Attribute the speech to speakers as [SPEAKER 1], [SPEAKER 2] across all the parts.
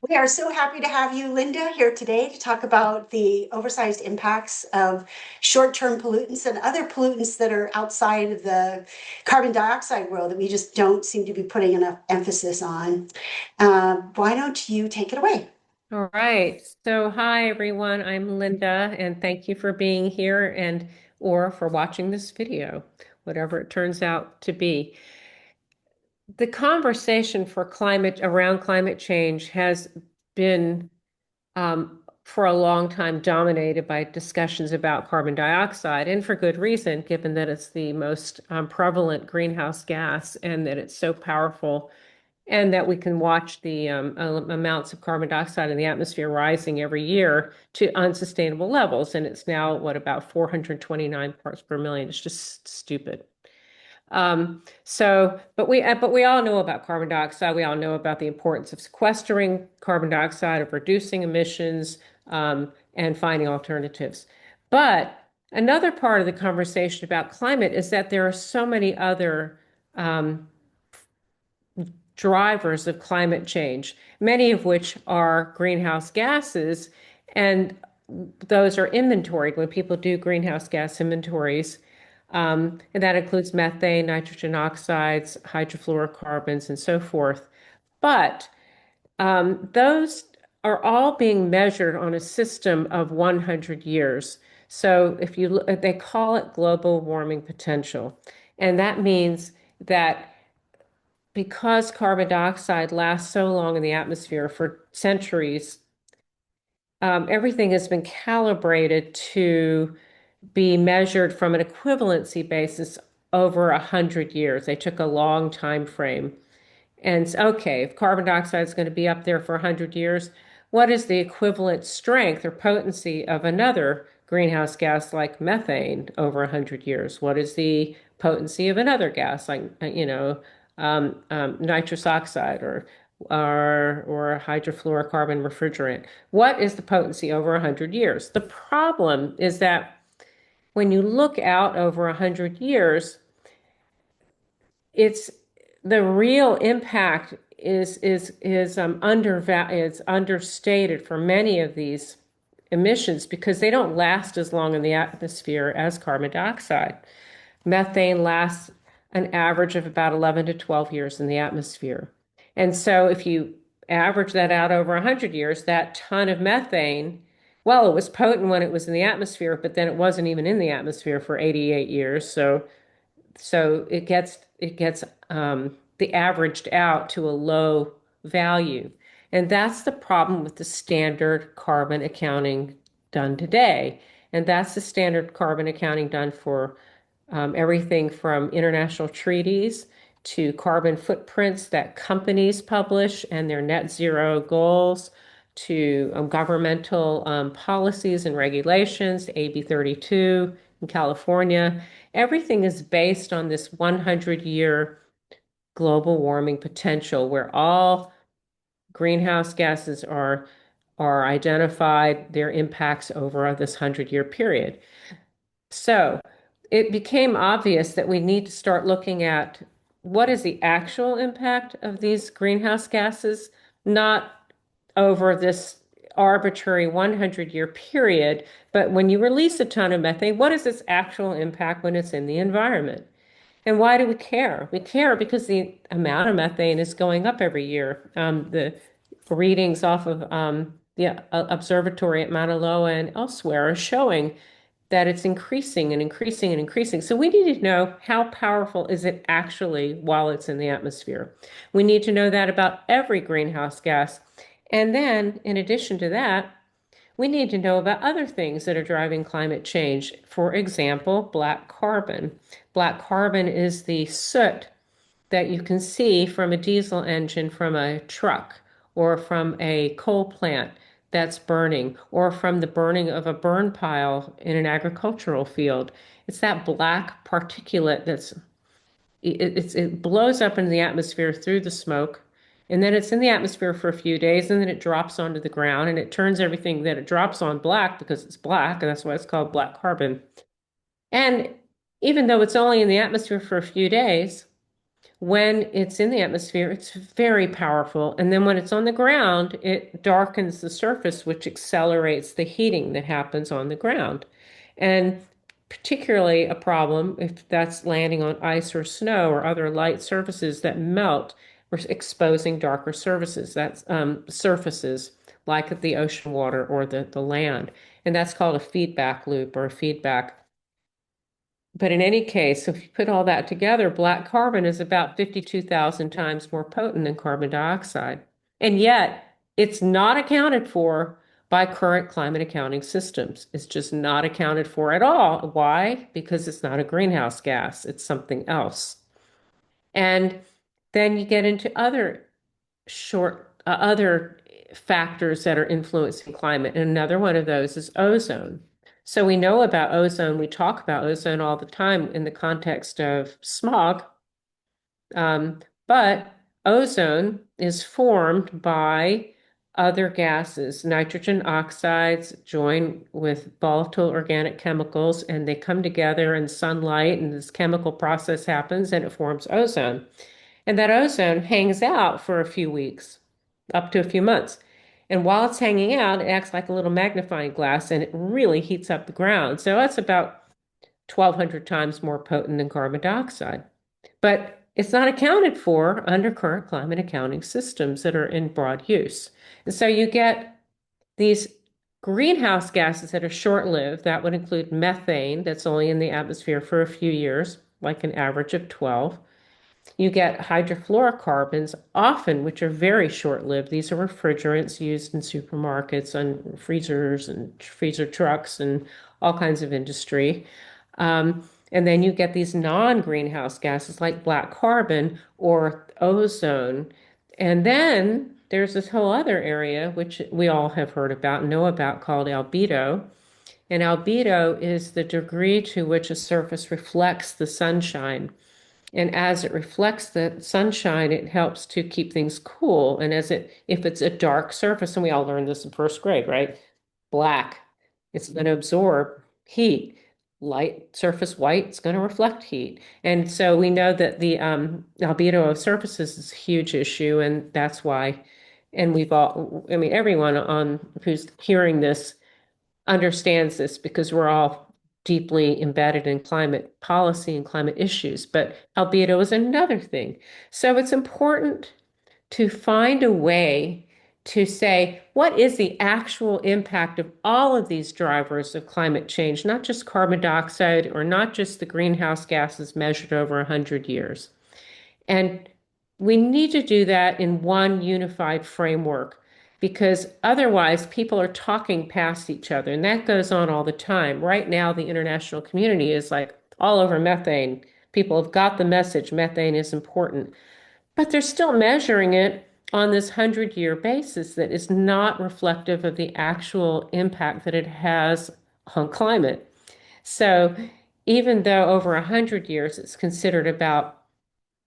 [SPEAKER 1] We are so happy to have you, Linda, here today to talk about the oversized impacts of short-term pollutants and other pollutants that are outside of the carbon dioxide world that we just don't seem to be putting enough emphasis on. Why don't you take it away?
[SPEAKER 2] All right. So, hi everyone. I'm Linda, and thank you for being here and or for watching this video, whatever it turns out to be. The conversation for climate around climate change has been for a long time dominated by discussions about carbon dioxide, and for good reason, given that it's the most prevalent greenhouse gas and that it's so powerful and that we can watch the amounts of carbon dioxide in the atmosphere rising every year to unsustainable levels. And it's now, what, about 429 parts per million. It's just stupid. But we all know about carbon dioxide. We all know about the importance of sequestering carbon dioxide, of reducing emissions, and finding alternatives. But another part of the conversation about climate is that there are so many other um, drivers of climate change, many of which are greenhouse gases, and those are inventoried when people do greenhouse gas inventories. And that includes methane, nitrogen oxides, hydrofluorocarbons, and so forth. But those are all being measured on a system of 100 years. So if you look, they call it global warming potential. And that means that because carbon dioxide lasts so long in the atmosphere for centuries, everything has been calibrated to be measured from an equivalency basis over 100 years. They took a long time frame. And okay, if carbon dioxide is going to be up there for 100 years, what is the equivalent strength or potency of another greenhouse gas like methane over 100 years? What is the potency of another gas like, nitrous oxide or hydrofluorocarbon refrigerant? What is the potency over 100 years? The problem is that when you look out over 100 years, it's the real impact is understated for many of these emissions because they don't last as long in the atmosphere as carbon dioxide. Methane lasts an average of about 11 to 12 years in the atmosphere. And so if you average that out over 100 years, that ton of methane, well, it was potent when it was in the atmosphere, but then it wasn't even in the atmosphere for 88 years. So the averaged out to a low value. And that's the problem with the standard carbon accounting done today. And that's the standard carbon accounting done for everything from international treaties to carbon footprints that companies publish and their net zero goals to governmental policies and regulations, AB 32 in California. Everything is based on this 100-year global warming potential where all greenhouse gases are identified, their impacts over this 100-year period. So it became obvious that we need to start looking at what is the actual impact of these greenhouse gases, not over this arbitrary 100-year period, but when you release a ton of methane, what is its actual impact when it's in the environment? And why do we care? We care because the amount of methane is going up every year. The readings off of the observatory at Mauna Loa and elsewhere are showing that it's increasing and increasing and increasing. So we need to know how powerful is it actually while it's in the atmosphere. We need to know that about every greenhouse gas. And then, in addition to that, we need to know about other things that are driving climate change. For example, black carbon. Black carbon is the soot that you can see from a diesel engine from a truck or from a coal plant that's burning or from the burning of a burn pile in an agricultural field. It's that black particulate it blows up into the atmosphere through the smoke, and then it's in the atmosphere for a few days, and then it drops onto the ground, and it turns everything that it drops on black because it's black, and that's why it's called black carbon. And even though it's only in the atmosphere for a few days, when it's in the atmosphere, it's very powerful. And then when it's on the ground, it darkens the surface, which accelerates the heating that happens on the ground. And particularly a problem if that's landing on ice or snow or other light surfaces that melt, we're exposing darker surfaces. That's surfaces like the ocean water or the land. And that's called a feedback loop or a feedback. But in any case, if you put all that together, black carbon is about 52,000 times more potent than carbon dioxide. And yet, it's not accounted for by current climate accounting systems. It's just not accounted for at all. Why? Because it's not a greenhouse gas, it's something else. And then you get into other factors that are influencing climate. And another one of those is ozone. So we know about ozone. We talk about ozone all the time in the context of smog. But ozone is formed by other gases. Nitrogen oxides join with volatile organic chemicals, and they come together in sunlight, and this chemical process happens, and it forms ozone. And that ozone hangs out for a few weeks, up to a few months. And while it's hanging out, it acts like a little magnifying glass and it really heats up the ground. So it's about 1,200 times more potent than carbon dioxide. But it's not accounted for under current climate accounting systems that are in broad use. And so you get these greenhouse gases that are short-lived. That would include methane, that's only in the atmosphere for a few years, like an average of 12. You get hydrofluorocarbons, often, which are very short-lived. These are refrigerants used in supermarkets and freezers and freezer trucks and all kinds of industry. And then you get these non-greenhouse gases like black carbon or ozone. And then there's this whole other area, which we all have heard about and know about, called albedo. And albedo is the degree to which a surface reflects the sunshine. And as it reflects the sunshine, it helps to keep things cool. And if it's a dark surface, and we all learned this in first grade, right? Black, it's going to absorb heat. Light surface white, it's going to reflect heat. And so we know that the albedo of surfaces is a huge issue, and that's why. And I mean, everyone on who's hearing this understands this because we're all deeply embedded in climate policy and climate issues, but albedo is another thing. So it's important to find a way to say, what is the actual impact of all of these drivers of climate change, not just carbon dioxide or not just the greenhouse gases measured over 100 years? And we need to do that in one unified framework because otherwise people are talking past each other. And that goes on all the time. Right now, the international community is like all over methane. People have got the message methane is important, but they're still measuring it on this 100-year basis that is not reflective of the actual impact that it has on climate. So even though over 100 years it's considered about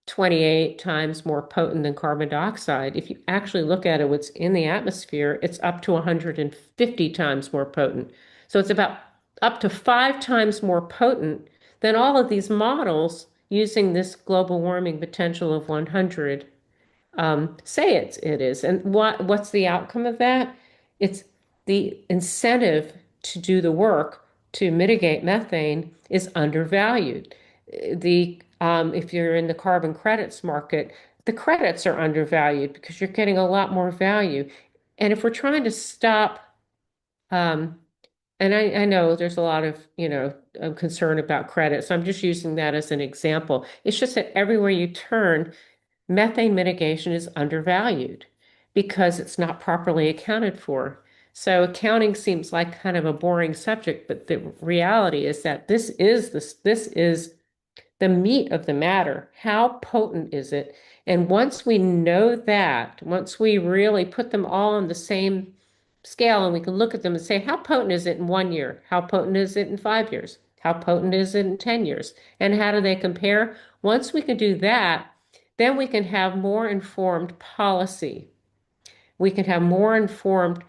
[SPEAKER 2] 28 times more potent than carbon dioxide. If you actually look at it, what's in the atmosphere, it's up to 150 times more potent. So it's about up to 5 times more potent than all of these models using this global warming potential of 100 say it is. And what's the outcome of that? It's the incentive to do the work to mitigate methane is undervalued. If you're in the carbon credits market, the credits are undervalued because you're getting a lot more value. And if we're trying to stop, um, and I know there's a lot of, concern about credits. So I'm just using that as an example. It's just that everywhere you turn, methane mitigation is undervalued because it's not properly accounted for. So accounting seems like kind of a boring subject, but the reality is that this is the meat of the matter. How potent is it? And once we know that, once we really put them all on the same scale and we can look at them and say, how potent is it in 1 year? How potent is it in 5 years? How potent is it in 10 years? And how do they compare? Once we can do that, then we can have more informed policy. We can have more informed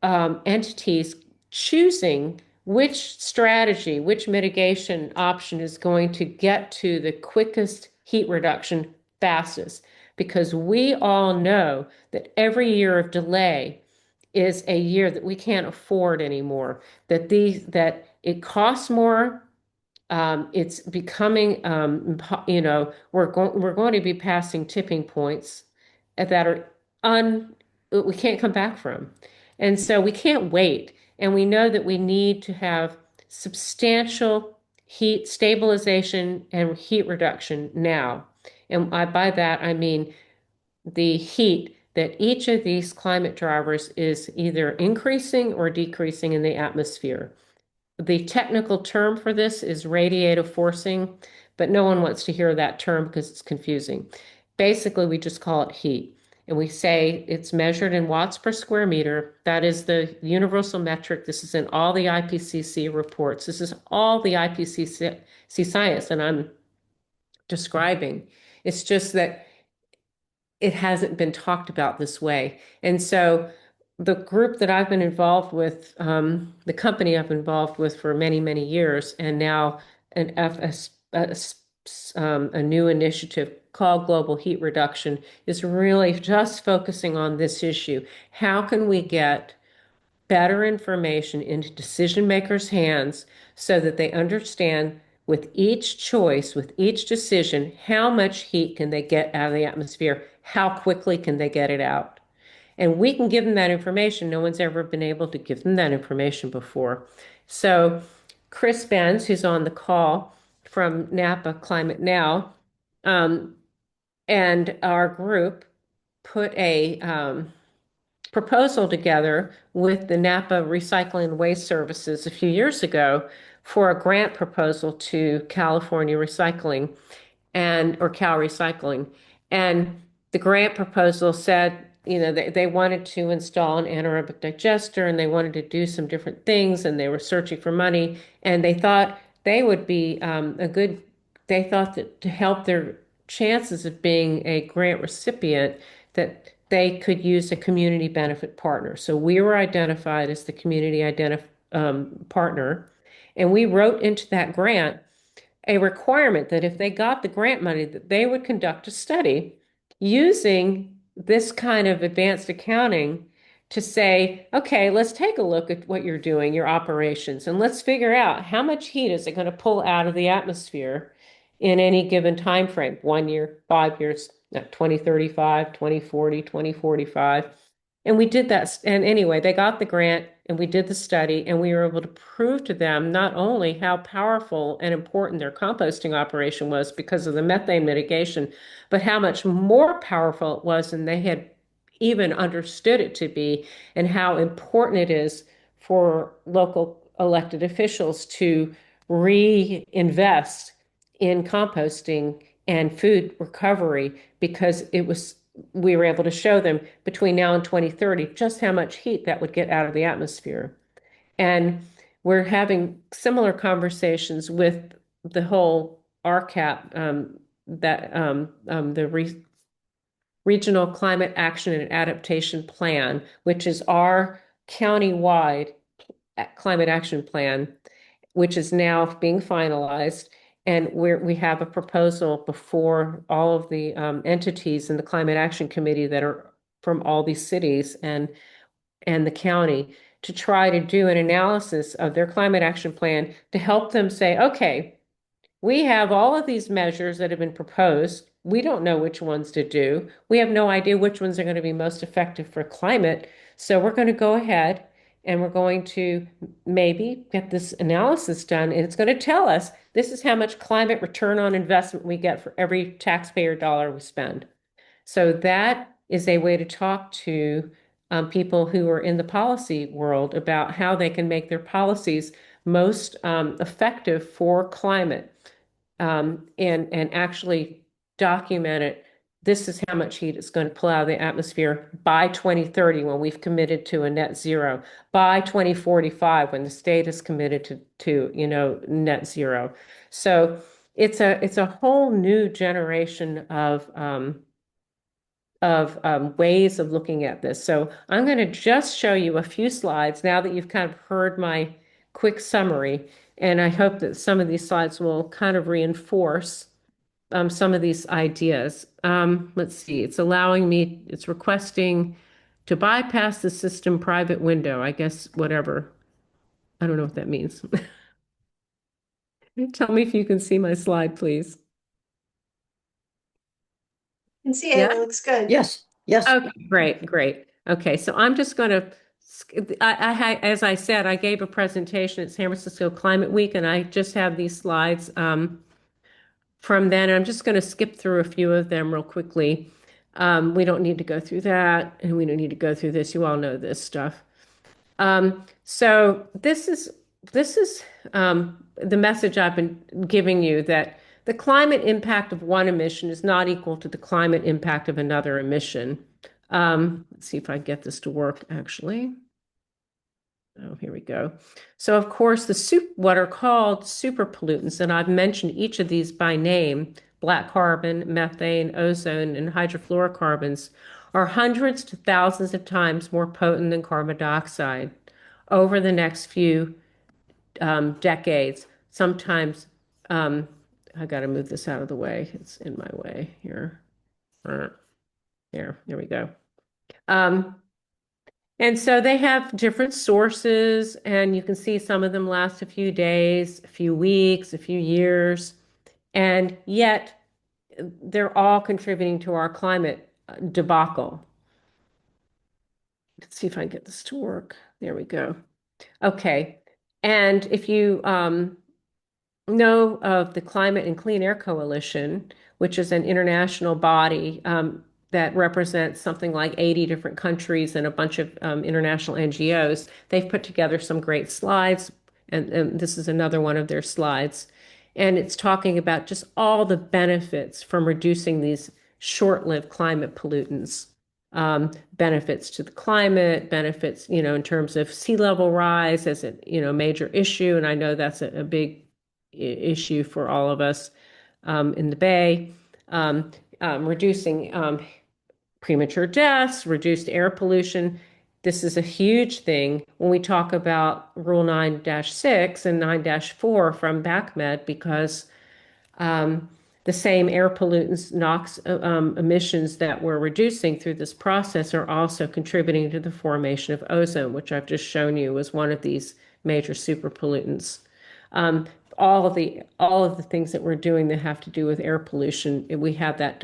[SPEAKER 2] entities choosing which strategy, which mitigation option is going to get to the quickest heat reduction fastest, because we all know that every year of delay is a year that we can't afford anymore, that it costs more. It's becoming, we're going to be passing tipping points that are un, we can't come back from. And so we can't wait. And we know that we need to have substantial heat stabilization and heat reduction now. And by that, I mean the heat that each of these climate drivers is either increasing or decreasing in the atmosphere. The technical term for this is radiative forcing, but no one wants to hear that term because it's confusing. Basically, we just call it heat. And we say it's measured in watts per square meter. That is the universal metric. This is in all the IPCC reports. This is all the IPCC science that I'm describing. It's just that it hasn't been talked about this way. And so the group that I've been involved with, the company I've been involved with for many, many years, and now an a new initiative called Global Heat Reduction is really just focusing on this issue. How can we get better information into decision makers' hands so that they understand with each choice, with each decision, how much heat can they get out of the atmosphere? How quickly can they get it out? And we can give them that information. No one's ever been able to give them that information before. So Chris Benz, who's on the call from Napa Climate Now, um, and our group put a proposal together with the Napa Recycling and Waste Services a few years ago for a grant proposal to California Recycling or Cal Recycling. And the grant proposal said, they wanted to install an anaerobic digester and they wanted to do some different things and they were searching for money and they thought they would be they thought that to help their chances of being a grant recipient, that they could use a community benefit partner. So we were identified as the partner, and we wrote into that grant a requirement that if they got the grant money, that they would conduct a study using this kind of advanced accounting to say, okay, let's take a look at what you're doing, your operations, and let's figure out how much heat is it going to pull out of the atmosphere in any given time frame, 1 year, 5 years, 2035, 2040, 2045. And we did that. And anyway, they got the grant and we did the study and we were able to prove to them not only how powerful and important their composting operation was because of the methane mitigation, but how much more powerful it was than they had even understood it to be, and how important it is for local elected officials to reinvest in composting and food recovery, because we were able to show them between now and 2030 just how much heat that would get out of the atmosphere. And we're having similar conversations with the whole RCAP, the Regional Climate Action and Adaptation Plan, which is our county-wide climate action plan, which is now being finalized. And we have a proposal before all of the entities in the Climate Action Committee that are from all these cities and the county to try to do an analysis of their climate action plan to help them say, okay, we have all of these measures that have been proposed. We don't know which ones to do. We have no idea which ones are going to be most effective for climate. So we're going to go ahead and we're going to maybe get this analysis done. And it's going to tell us this is how much climate return on investment we get for every taxpayer dollar we spend. So that is a way to talk to people who are in the policy world about how they can make their policies most effective for climate, and actually document it. This is how much heat it's going to pull out of the atmosphere by 2030 when we've committed to a net zero, by 2045 when the state is committed to net zero. So it's a whole new generation of ways of looking at this. So I'm going to just show you a few slides now that you've kind of heard my quick summary, and I hope that some of these slides will kind of reinforce some of these ideas. Let's see, it's requesting to bypass the system private window, I guess, whatever. I don't know what that means. Tell me if you can see my slide, please.
[SPEAKER 1] You can see it,
[SPEAKER 2] Yeah.
[SPEAKER 1] it looks good.
[SPEAKER 3] Yes, yes.
[SPEAKER 2] Okay, great, great. Okay, so I'm just going to, as I said, I gave a presentation at San Francisco Climate Week, and I just have these slides from then. I'm just going to skip through a few of them real quickly. We don't need to go through that, and we don't need to go through this. You all know this stuff. So this is the message I've been giving you, that the climate impact of one emission is not equal to the climate impact of another emission. Let's see if I get this to work actually. Oh, here we go. So of course, what are called super pollutants, and I've mentioned each of these by name, black carbon, methane, ozone, and hydrofluorocarbons, are hundreds to thousands of times more potent than carbon dioxide over the next few decades. Sometimes, I got to move this out of the way. It's in my way here. There we go. And so they have different sources, and you can see some of them last a few days, a few weeks, a few years, and yet they're all contributing to our climate debacle. Let's see if I can get this to work. There we go. Okay. And if you know of the Climate and Clean Air Coalition, which is an international body that represents something like 80 different countries and a bunch of international NGOs. They've put together some great slides, and this is another one of their slides. And it's talking about just all the benefits from reducing these short-lived climate pollutants. Benefits to the climate, benefits, in terms of sea level rise as a, major issue. And I know that's a big issue for all of us in the Bay. Reducing premature deaths, reduced air pollution. This is a huge thing when we talk about Rule 9-6 and 9-4 from BACMed, because the same air pollutants, NOx emissions that we're reducing through this process are also contributing to the formation of ozone, which I've just shown you was one of these major super pollutants. All of the things that we're doing that have to do with air pollution, we have that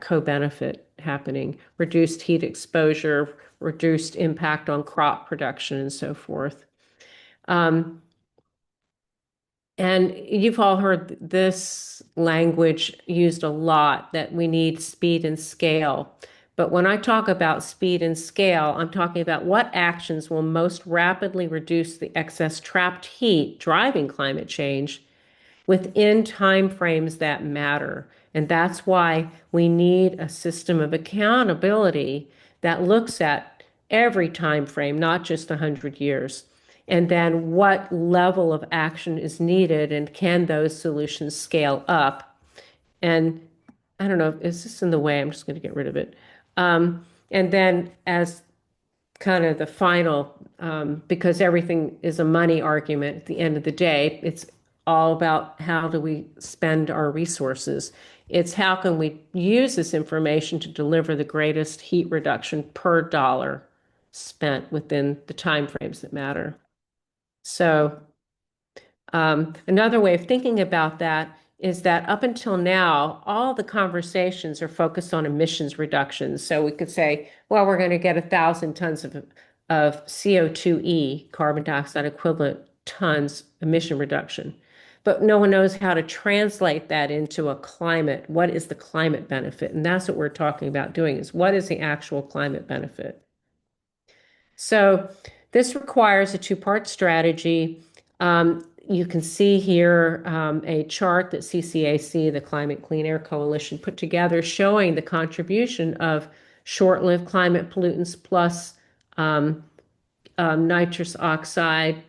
[SPEAKER 2] co-benefit happening: reduced heat exposure, reduced impact on crop production, and so forth. And you've all heard this language used a lot, that we need speed and scale. But when I talk about speed and scale, I'm talking about what actions will most rapidly reduce the excess trapped heat driving climate change within timeframes that matter. And that's why we need a system of accountability that looks at every time frame, not just 100 years. And then what level of action is needed, and can those solutions scale up? And I don't know, is this in the way? I'm just going to get rid of it. And then as kind of the final, because everything is a money argument at the end of the day, it's all about how do we spend our resources. It's how can we use this information to deliver the greatest heat reduction per dollar spent within the timeframes that matter. So another way of thinking about that is that up until now, all the conversations are focused on emissions reductions. So we could say, well, we're going to get 1,000 tons of CO2e, carbon dioxide equivalent tons emission reduction. But no one knows how to translate that into a climate. What is the climate benefit? And that's what we're talking about doing, is what is the actual climate benefit? So this requires a two-part strategy. You can see here a chart that CCAC, the Climate Clean Air Coalition, put together showing the contribution of short-lived climate pollutants plus nitrous oxide,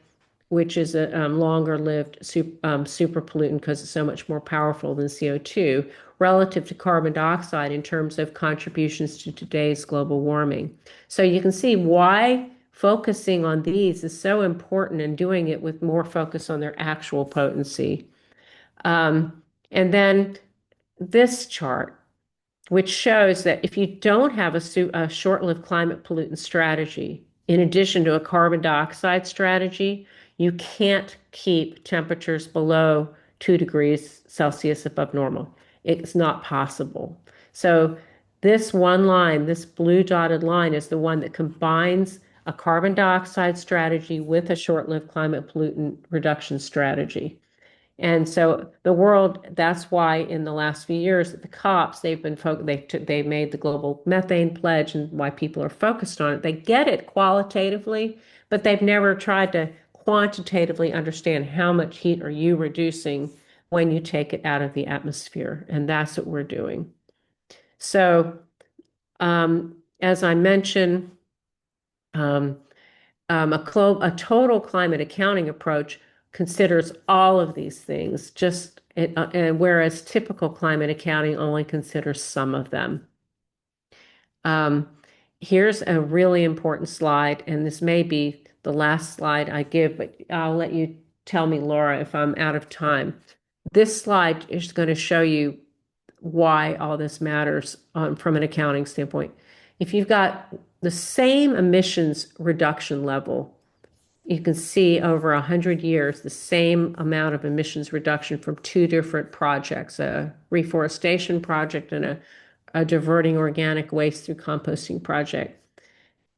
[SPEAKER 2] which is a longer-lived super pollutant because it's so much more powerful than CO2, relative to carbon dioxide in terms of contributions to today's global warming. So you can see why focusing on these is so important, and doing it with more focus on their actual potency. And then this chart, which shows that if you don't have a short-lived climate pollutant strategy, in addition to a carbon dioxide strategy, you can't keep temperatures below 2 degrees Celsius above normal. It's not possible. So this one line, this blue dotted line, is the one that combines a carbon dioxide strategy with a short-lived climate pollutant reduction strategy. And so the world, that's why in the last few years at the COPs, they made the global methane pledge and why people are focused on it. They get it qualitatively, but they've never tried to quantitatively understand how much heat are you reducing when you take it out of the atmosphere. And that's what we're doing. So, as I mentioned, um, a total climate accounting approach considers all of these things, and whereas typical climate accounting only considers some of them. Um, Here's a really important slide, and this may be the last slide I give, but I'll let you tell me, Laura, if I'm out of time. This slide is going to show you why all this matters from an accounting standpoint. If you've got the same emissions reduction level, you can see over 100 years the same amount of emissions reduction from two different projects, a reforestation project and a diverting organic waste through composting project.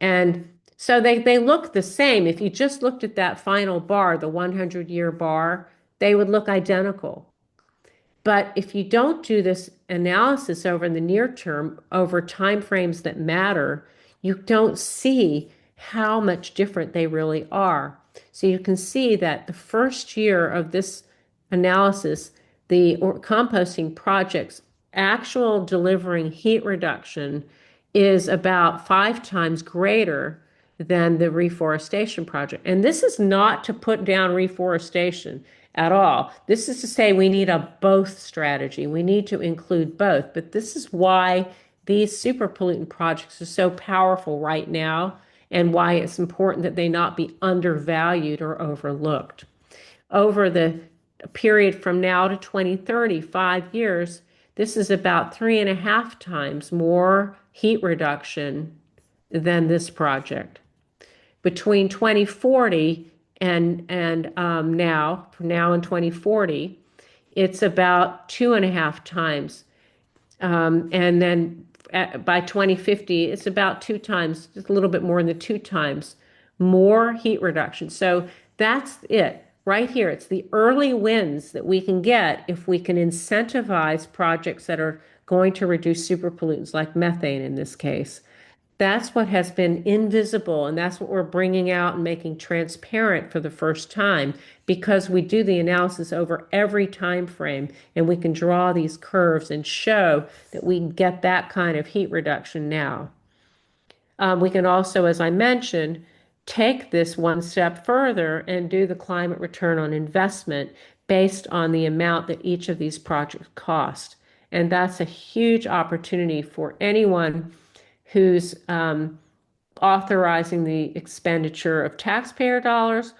[SPEAKER 2] And so they look the same. If you just looked at that final bar, the 100-year bar, they would look identical. But if you don't do this analysis over the near term, over time frames that matter, you don't see how much different they really are. So you can see that the first year of this analysis, the composting project's actual delivering heat reduction is about 5 times greater than the reforestation project. And this is not to put down reforestation at all. This is to say we need a both strategy. We need to include both. But this is why these super pollutant projects are so powerful right now and why it's important that they not be undervalued or overlooked. Over the period from now to 2030, 5 years, this is about 3.5 times more heat reduction than this project. Between 2040 and now in 2040, it's about 2.5 times. And then by 2050, it's about 2 times, just a little bit more than 2 times more heat reduction. So that's it right here. It's the early wins that we can get if we can incentivize projects that are going to reduce super pollutants like methane in this case. That's what has been invisible, and that's what we're bringing out and making transparent for the first time because we do the analysis over every time frame and we can draw these curves and show that we can get that kind of heat reduction now. We can also, as I mentioned, take this one step further and do the climate return on investment based on the amount that each of these projects cost. And that's a huge opportunity for anyone who's authorizing the expenditure of taxpayer dollars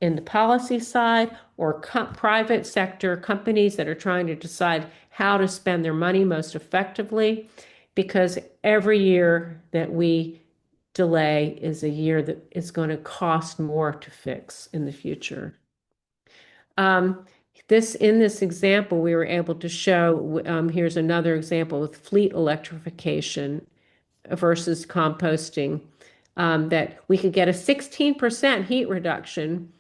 [SPEAKER 2] in the policy side or private sector companies that are trying to decide how to spend their money most effectively, because every year that we delay is a year that is going to cost more to fix in the future. In this example, we were able to show, here's another example with fleet electrification versus composting, that we could get a 16% heat reduction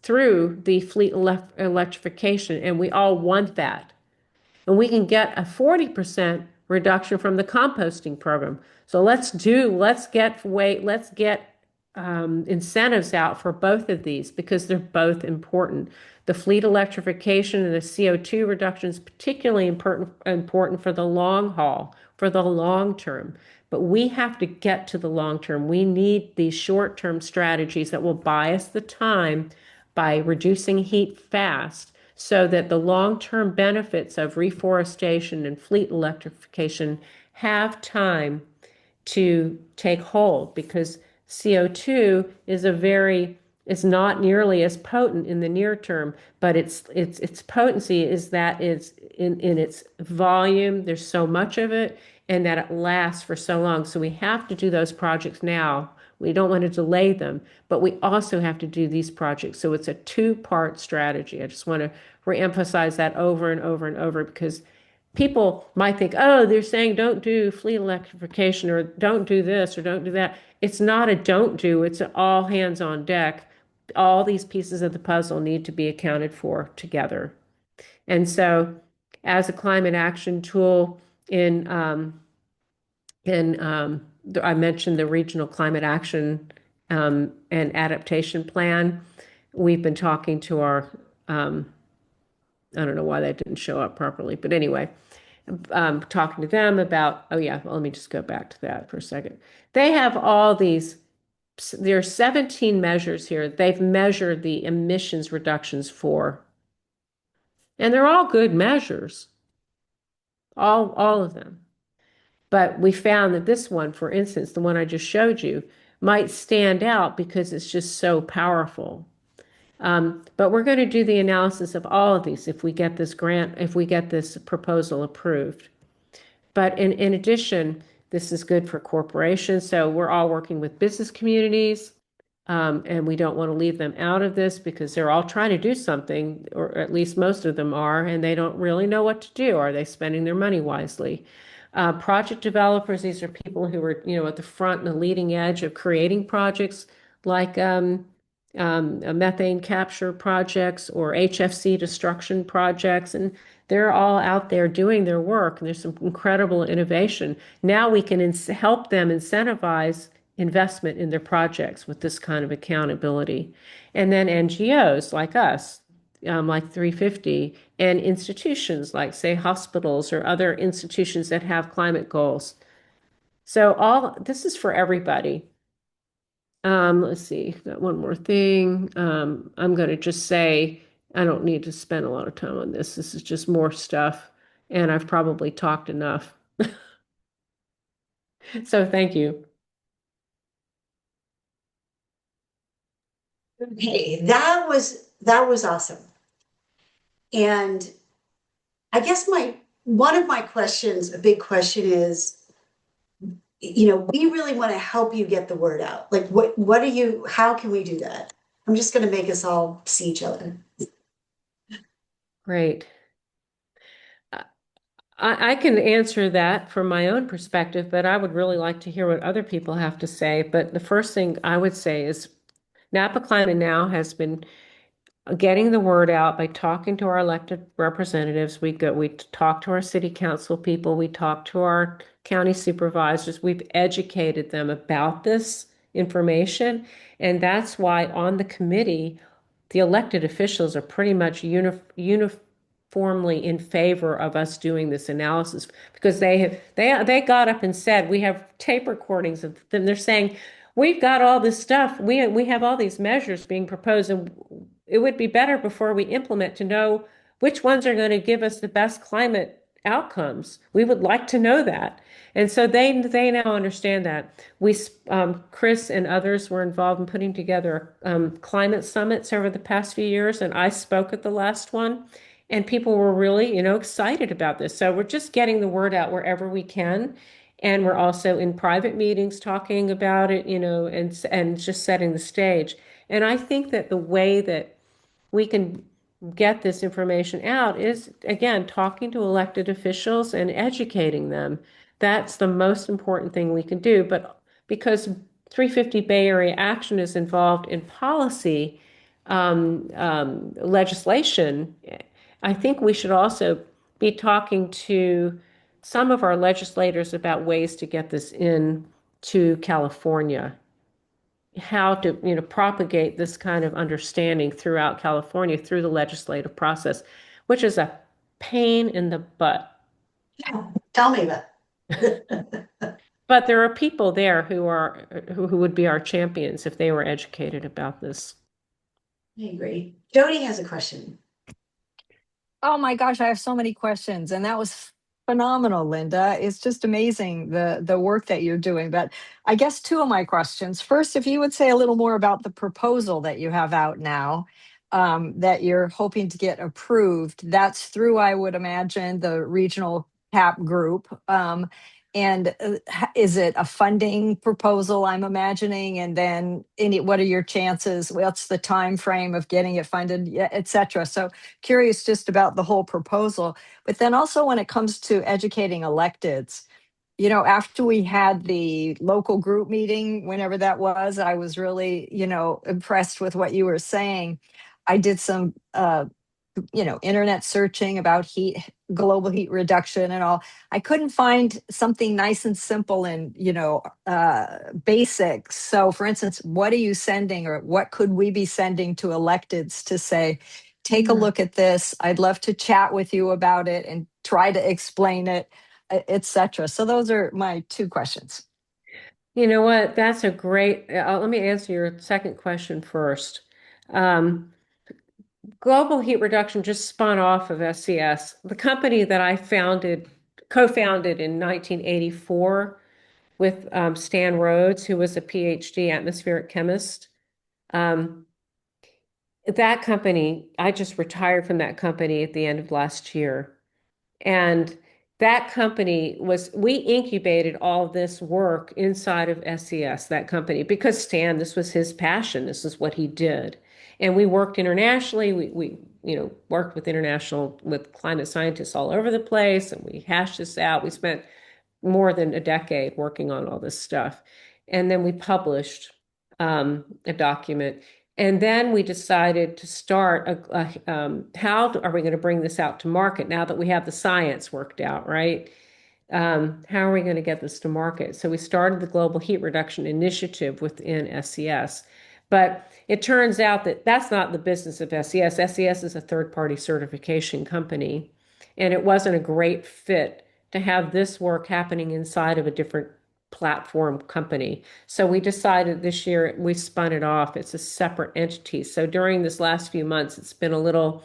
[SPEAKER 2] through the fleet electrification, and we all want that. And we can get a 40% reduction from the composting program. So let's get incentives out for both of these because they're both important. The fleet electrification and the CO2 reduction is particularly important for the long haul, for the long term. But we have to get to the long term. We need these short-term strategies that will buy us the time by reducing heat fast so that the long-term benefits of reforestation and fleet electrification have time to take hold, because CO2 is a very It's not nearly as potent in the near term, but its potency is that it's in its volume. There's so much of it, and that it lasts for so long. So we have to do those projects now. We don't want to delay them, but we also have to do these projects. So it's a two-part strategy. I just want to reemphasize that over and over and over because people might think, oh, they're saying don't do fleet electrification or don't do this or don't do that. It's not a don't do, it's an all hands on deck. All these pieces of the puzzle need to be accounted for together. And so, as a climate action tool I mentioned the regional climate action and adaptation plan. We've been talking to our, I don't know why that didn't show up properly, but anyway, talking to them about, oh yeah, well, let me just go back to that for a second. They have all these, there are 17 measures here. They've measured the emissions reductions for, and they're all good measures, all of them. But we found that this one, for instance, the one I just showed you, might stand out because it's just so powerful. But we're going to do the analysis of all of these if we get this grant, if we get this proposal approved. But in addition, this is good for corporations. So we're all working with business communities, and we don't want to leave them out of this because they're all trying to do something, or at least most of them are, and they don't really know what to do. Are they spending their money wisely? Project developers, these are people who are, at the front and the leading edge of creating projects like methane capture projects or HFC destruction projects. And they're all out there doing their work. And there's some incredible innovation. Now we can help them incentivize investment in their projects with this kind of accountability. And then NGOs like us, like 350, and institutions like, say, hospitals or other institutions that have climate goals. So all this is for everybody. Let's see, got one more thing. I'm going to just say I don't need to spend a lot of time on this. This is just more stuff, and I've probably talked enough. So thank you.
[SPEAKER 1] Okay, that was awesome. And I guess my one of my questions, a big question is, we really want to help you get the word out. Like what are you, how can we do that? I'm just going to make us all see each other.
[SPEAKER 2] Great. I can answer that from my own perspective, but I would really like to hear what other people have to say. But the first thing I would say is Napa Climate Now has been getting the word out by talking to our elected representatives. We talk to our city council people, we talk to our county supervisors. We've educated them about this information, and that's why on the committee, the elected officials are pretty much uniformly in favor of us doing this analysis because they got up and said, we have tape recordings of them. They're saying, we've got all this stuff. We have all these measures being proposed, and it would be better before we implement to know which ones are going to give us the best climate outcomes. We would like to know that. And so they now understand that. Chris and others were involved in putting together climate summits over the past few years, and I spoke at the last one, and people were really, excited about this. So we're just getting the word out wherever we can, and we're also in private meetings talking about it, and just setting the stage. And I think that the way that we can get this information out is, again, talking to elected officials and educating them. That's the most important thing we can do. But because 350 Bay Area Action is involved in policy legislation, I think we should also be talking to some of our legislators about ways to get this in to California, how to propagate this kind of understanding throughout California through the legislative process, which is a pain in the butt.
[SPEAKER 1] Yeah, tell me about it.
[SPEAKER 2] But there are people there who would be our champions if they were educated about this.
[SPEAKER 1] I agree. Jody has a question.
[SPEAKER 3] Oh my gosh, I have so many questions, and that was phenomenal, Linda. It's just amazing the work that you're doing. But I guess two of my questions. First, if you would say a little more about the proposal that you have out now, that you're hoping to get approved. That's through, I would imagine, the regional CAP group. And is it a funding proposal, I'm imagining? And then what are your chances? What's the time frame of getting it funded, yeah, et cetera? So curious just about the whole proposal. But then also when it comes to educating electeds, after we had the local group meeting, whenever that was, I was really, impressed with what you were saying. I did some internet searching about global heat reduction and all. I couldn't find something nice and simple and basic. So for instance, what are you sending, or what could we be sending to electeds to say, take a look at this, I'd love to chat with you about it and try to explain it, etc. So those are my two questions.
[SPEAKER 2] You know what? That's a great. Let me answer your second question first. Um, Global Heat Reduction just spun off of SCS, the company that I co-founded in 1984 with Stan Rhodes, who was a PhD atmospheric chemist. Um, that company, I just retired from that company at the end of last year. And that company we incubated all this work inside of SES, that company, because Stan, this was his passion. This is what he did. And we worked internationally. We worked with climate scientists all over the place, and we hashed this out. We spent more than a decade working on all this stuff. And then we published a document. And then we decided to start how are we going to bring this out to market now that we have the science worked out, right? How are we going to get this to market? So we started the Global Heat Reduction Initiative within SCS. But it turns out that that's not the business of SCS. SCS is a third-party certification company, and it wasn't a great fit to have this work happening inside of a different platform company. So we decided this year we spun it off. It's a separate entity. So during this last few months, it's been a little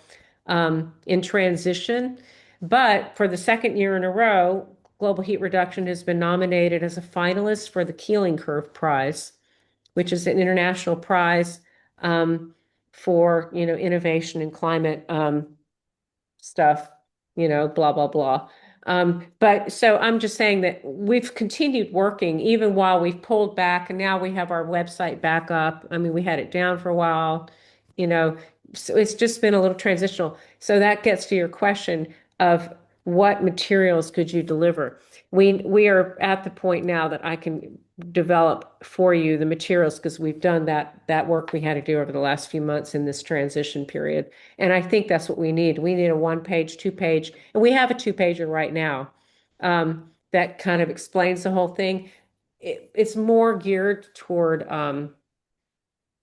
[SPEAKER 2] in transition. But for the second year in a row, Global Heat Reduction has been nominated as a finalist for the Keeling Curve Prize, which is an international prize for innovation in climate stuff, blah, blah, blah. But so I'm just saying that we've continued working even while we've pulled back, and now we have our website back up. I mean, we had it down for a while, you know, so it's just been a little transitional. So that gets to your question of what materials could you deliver? We are at the point now that I can develop for you the materials because we've done that work we had to do over the last few months in this transition period. And I think that's what we need. We need a 1-page, 2-page, and we have a 2-pager right now that kind of explains the whole thing. It's more geared toward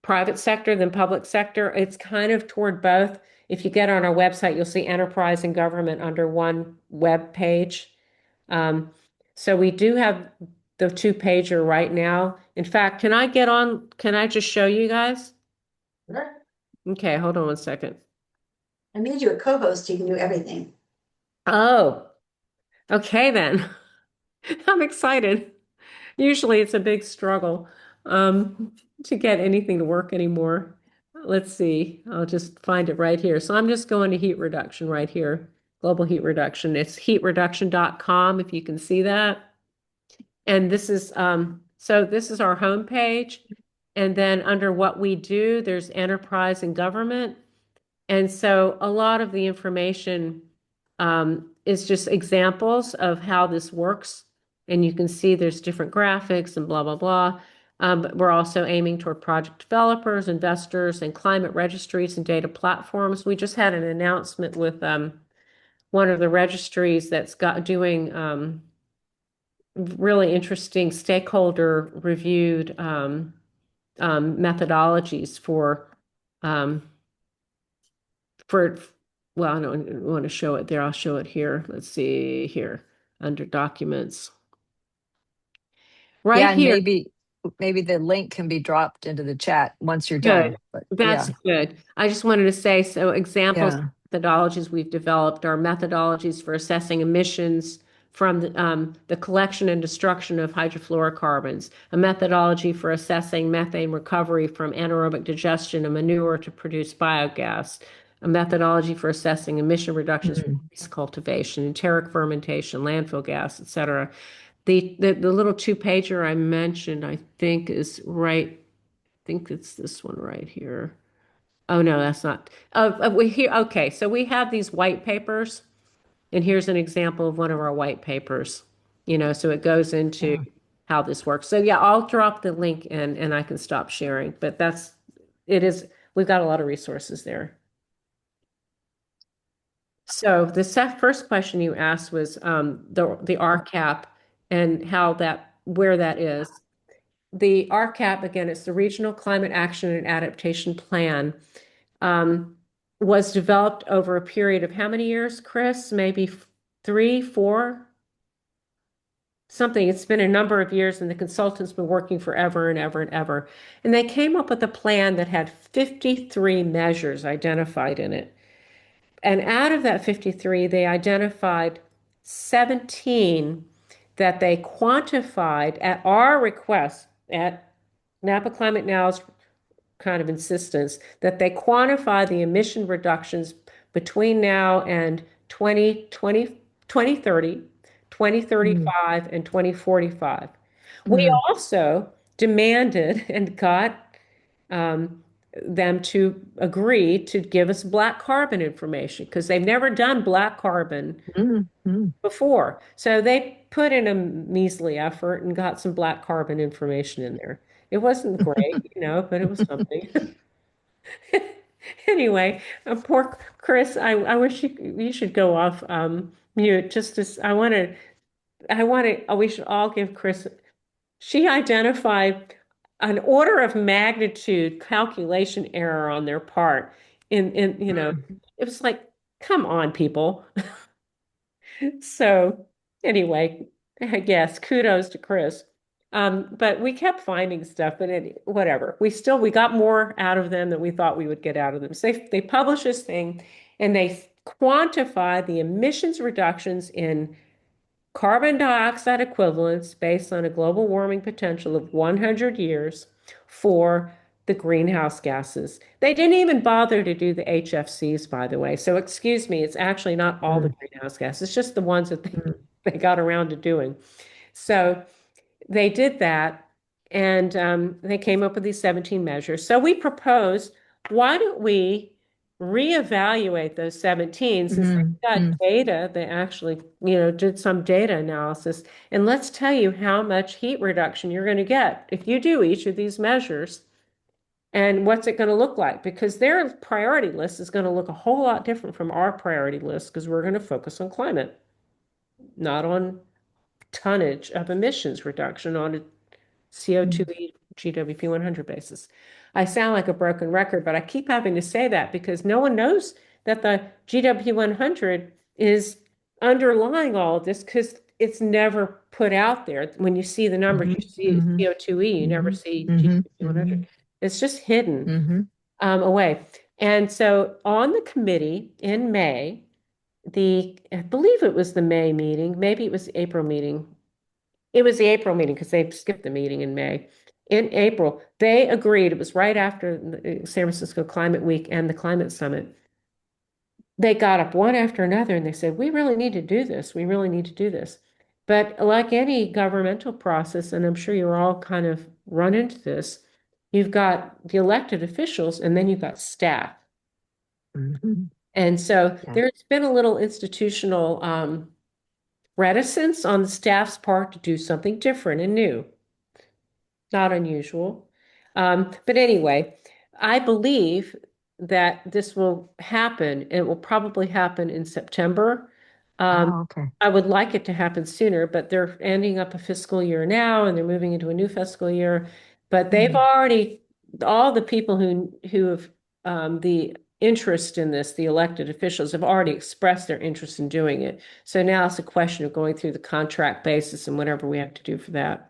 [SPEAKER 2] private sector than public sector. It's kind of toward both. If you get on our website, you'll see enterprise and government under one web page. So we do have the 2-pager right now. In fact, can I just show you guys?
[SPEAKER 1] Sure.
[SPEAKER 2] Okay, hold on one second.
[SPEAKER 1] I made you a co-host. You can do everything.
[SPEAKER 2] Oh, okay then. I'm excited. Usually it's a big struggle to get anything to work anymore. Let's see. I'll just find it right here. So I'm just going to heat reduction right here. Global heat reduction. It's heatreduction.com if you can see that. And this is so this is our homepage. And then under what we do, there's enterprise and government. And so a lot of the information is just examples of how this works. And you can see there's different graphics and blah, blah, blah. But we're also aiming toward project developers, investors, and climate registries and data platforms. We just had an announcement with one of the registries that's doing really interesting stakeholder reviewed methodologies um, for well, I don't want to show it there. I'll show it here. Let's see here under documents. Right
[SPEAKER 3] Yeah, and
[SPEAKER 2] here.
[SPEAKER 3] maybe the link can be dropped into the chat once you're
[SPEAKER 2] Good.
[SPEAKER 3] done. But
[SPEAKER 2] That's
[SPEAKER 3] yeah,
[SPEAKER 2] good. I just wanted to say, so examples of
[SPEAKER 3] yeah.
[SPEAKER 2] methodologies we've developed are methodologies for assessing emissions from the collection and destruction of hydrofluorocarbons, a methodology for assessing methane recovery from anaerobic digestion of manure to produce biogas, a methodology for assessing emission reductions from
[SPEAKER 3] Mm.
[SPEAKER 2] rice cultivation, enteric fermentation, landfill gas, etc. The little two-pager I mentioned, I think is right. I think it's this one right here. Oh no, that's not. We here. Okay, so we have these white papers, and here's an example of one of our white papers. So it goes into
[SPEAKER 3] Yeah.
[SPEAKER 2] how this works. So yeah, I'll drop the link in, and I can stop sharing. But it is. We've got a lot of resources there. So the first question you asked was the RCAP and where that is. The RCAP, again, it's the Regional Climate Action and Adaptation Plan, um, was developed over a period of how many years, Chris? Maybe 3, 4, something. It's been a number of years, and the consultant's been working forever and ever and ever. And they came up with a plan that had 53 measures identified in it. And out of that 53, they identified 17 that they quantified at our request, at Napa Climate Now's kind of insistence, that they quantify the emission reductions between now and 2020, 2030,
[SPEAKER 3] Mm.
[SPEAKER 2] 2035, and 2045. We
[SPEAKER 3] Mm.
[SPEAKER 2] also demanded and got um, them to agree to give us black carbon information because they've never done black carbon
[SPEAKER 3] Mm. Mm.
[SPEAKER 2] before. So they put in a measly effort and got some black carbon information in there. It wasn't great, but it was something. Anyway, poor Chris, I wish you should go off mute just as we should all give Chris, she identified an order of magnitude calculation error on their part.
[SPEAKER 3] Mm.
[SPEAKER 2] It was like, come on, people. So anyway, I guess kudos to Chris. But we kept finding stuff, but whatever. We got more out of them than we thought we would get out of them. So they publish this thing and they quantify the emissions reductions in carbon dioxide equivalents based on a global warming potential of 100 years for the greenhouse gases. They didn't even bother to do the HFCs, by the way. So excuse me, it's actually not all the
[SPEAKER 3] Mm.
[SPEAKER 2] greenhouse gases, it's just the ones that
[SPEAKER 3] Mm.
[SPEAKER 2] they got around to doing. So they did that, and they came up with these 17 measures. So we proposed, why don't we reevaluate those 17 since they
[SPEAKER 3] Mm.
[SPEAKER 2] got
[SPEAKER 3] Mm.
[SPEAKER 2] data, they actually, did some data analysis, and let's tell you how much heat reduction you're going to get if you do each of these measures. And what's it going to look like? Because their priority list is going to look a whole lot different from our priority list because we're going to focus on climate, not on tonnage of emissions reduction, on a CO2
[SPEAKER 3] Mm.
[SPEAKER 2] GWP 100 basis. I sound like a broken record, but I keep having to say that because no one knows that the GWP 100 is underlying all of this because it's never put out there. When you see the numbers,
[SPEAKER 3] Mhm.
[SPEAKER 2] you see
[SPEAKER 3] Mhm.
[SPEAKER 2] CO2e, you never
[SPEAKER 3] Mhm.
[SPEAKER 2] see
[SPEAKER 3] Mhm.
[SPEAKER 2] GWP 100.
[SPEAKER 3] Mhm.
[SPEAKER 2] It's just hidden
[SPEAKER 3] Mhm.
[SPEAKER 2] away. And so on the committee in May, I believe it was the May meeting, maybe it was the April meeting. It was the April meeting because they skipped the meeting in May. In April, they agreed, it was right after the San Francisco Climate Week and the Climate Summit. They got up one after another and they said, we really need to do this. We really need to do this. But like any governmental process, and I'm sure you're all kind of run into this, you've got the elected officials and then you've got staff.
[SPEAKER 3] Mhm.
[SPEAKER 2] And so
[SPEAKER 3] Yeah.
[SPEAKER 2] there's been a little institutional reticence on the staff's part to do something different and new. Not unusual. But anyway, I believe that this will happen. It will probably happen in September. Um,
[SPEAKER 3] Oh, okay.
[SPEAKER 2] I would like it to happen sooner, but they're ending up a fiscal year now and they're moving into a new fiscal year. But they've
[SPEAKER 3] Mm.
[SPEAKER 2] already, all the people who have the interest in this, the elected officials, have already expressed their interest in doing it. So now it's a question of going through the contract basis and whatever we have to do for that.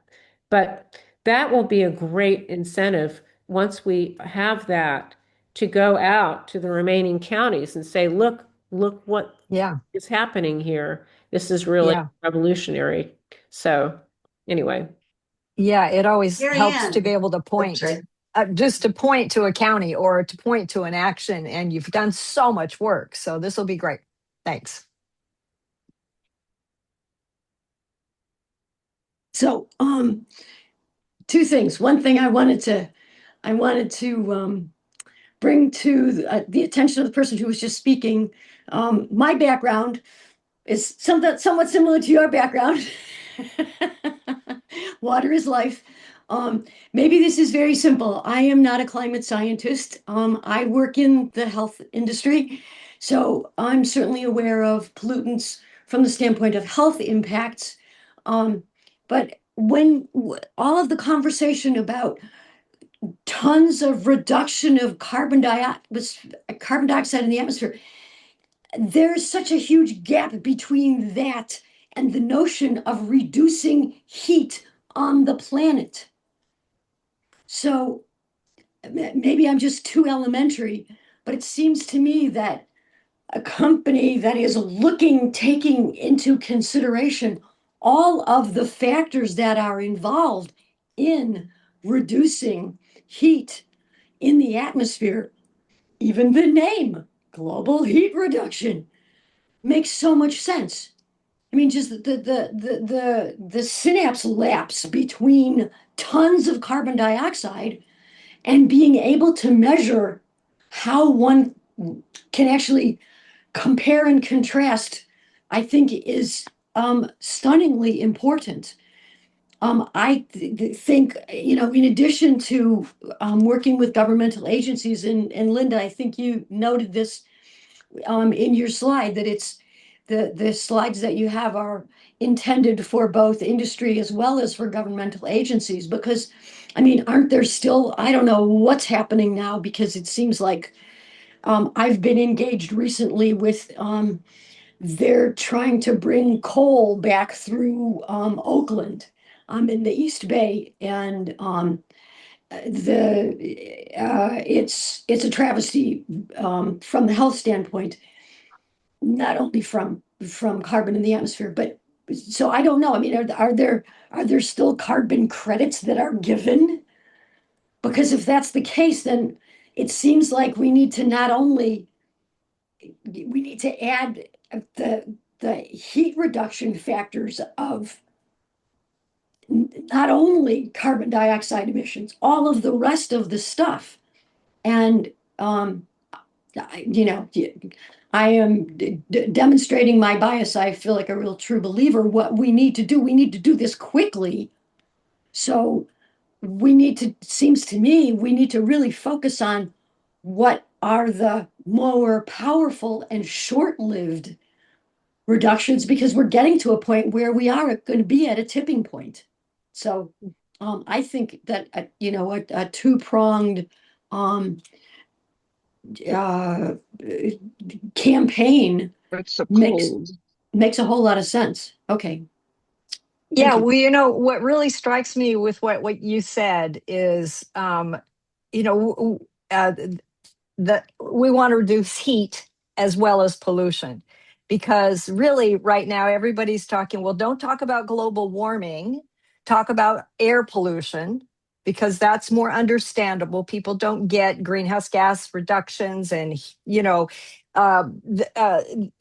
[SPEAKER 2] But that will be a great incentive once we have that to go out to the remaining counties and say, look what
[SPEAKER 3] Yeah.
[SPEAKER 2] is happening here. This is really
[SPEAKER 3] Yeah.
[SPEAKER 2] revolutionary. So anyway.
[SPEAKER 3] Yeah, it always
[SPEAKER 1] Mary
[SPEAKER 3] helps to be
[SPEAKER 1] Ann.
[SPEAKER 3] able to
[SPEAKER 1] Oops,
[SPEAKER 3] point,
[SPEAKER 1] sorry.
[SPEAKER 3] just to point to a county or to point to an action, and you've done so much work. So this will be great. Thanks.
[SPEAKER 4] So, two things. One thing I wanted to bring to the attention of the person who was just speaking. My background is somewhat similar to your background. Water is life. Maybe this is very simple. I am not a climate scientist. I work in the health industry, so I'm certainly aware of pollutants from the standpoint of health impacts. But when all of the conversation about tons of reduction of carbon dioxide in the atmosphere, there's such a huge gap between that and the notion of reducing heat on the planet. So maybe I'm just too elementary, but it seems to me that a company that is taking into consideration all of the factors that are involved in reducing heat in the atmosphere, even the name global heat reduction makes so much sense. I mean, just the synapse lapse between tons of carbon dioxide and being able to measure how one can actually compare and contrast, I think is stunningly important. Think, in addition to working with governmental agencies, and Linda, I think you noted this in your slide, that it's the slides that you have are intended for both industry as well as for governmental agencies, because I mean, aren't there still, I don't know what's happening now, because it seems like I've been engaged recently with they're trying to bring coal back through Oakland. In the East Bay, and it's a travesty from the health standpoint, not only from carbon in the atmosphere, but so I don't know. I mean, are there still carbon credits that are given? Because if that's the case, then it seems like we need to not only we need to add the heat reduction factors of not only carbon dioxide emissions, all of the rest of the stuff. And, you know, I am demonstrating my bias. I feel like a real true believer. What we need to do, we need to do this quickly. So seems to me, we need to really focus on what are the more powerful and short-lived reductions, because we're getting to a point where we are going to be at a tipping point. So I think that a two-pronged um, uh, campaign
[SPEAKER 5] It's so
[SPEAKER 4] makes
[SPEAKER 5] cold.
[SPEAKER 4] makes a whole lot of sense. Okay,
[SPEAKER 3] Yeah,
[SPEAKER 4] thank you.
[SPEAKER 3] well, what really strikes me with what you said is, you know, w- w- uh, that we want to reduce heat as well as pollution, because really right now everybody's talking, well, don't talk about global warming, talk about air pollution, because that's more understandable. People don't get greenhouse gas reductions and uh,